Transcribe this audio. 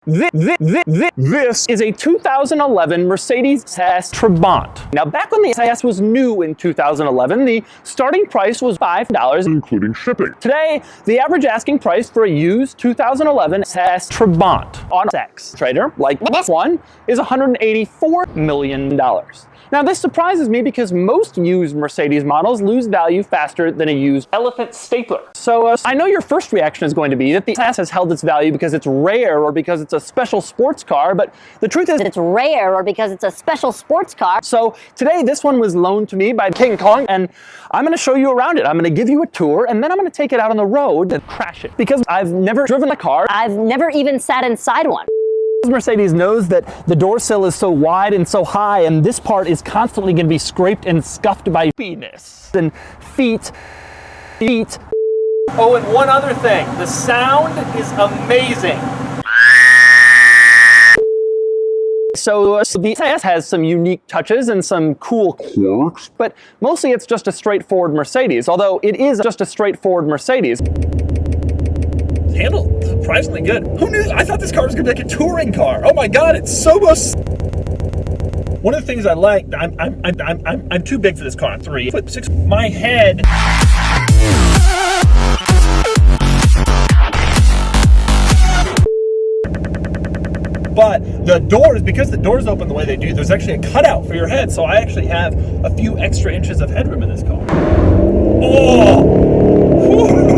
This is a 2011 Mercedes SeS Trabant. Now, back when the SeS was new in 2011, the starting price was $5, including shipping. Today, the average asking price for a used 2011 SeS Trabant on SeS Trader, like this one, is $184 million. Now, this surprises me because most used Mercedes models lose value faster than a used elephant stapler. So I know your first reaction is going to be that the SeS has held its value because it's rare or because it's a special sports car, but the truth is it's rare or because it's a special sports car. So today, this one was loaned to me by King Kong, and I'm going to show you around it. I'm going to give you a tour, and then I'm going to take it out on the road and crash it. Because I've never driven a car. I've never even sat inside one. Mercedes knows that the door sill is so wide and so high, and this part is constantly going to be scraped and scuffed by penis and feet. Oh, and one other thing, the sound is amazing. So the SeS has some unique touches and some cool quirks, but mostly it's just a straightforward Mercedes, although it is just a straightforward Mercedes. Handled surprisingly good. Who knew? I thought this car was gonna be like a touring car. Oh my god, it's so much. One of the things I like, I'm too big for this car. I'm 3'6". My head. But the doors, because the doors open the way they do, there's actually a cutout for your head. So I actually have a few extra inches of headroom in this car. Oh! Whew.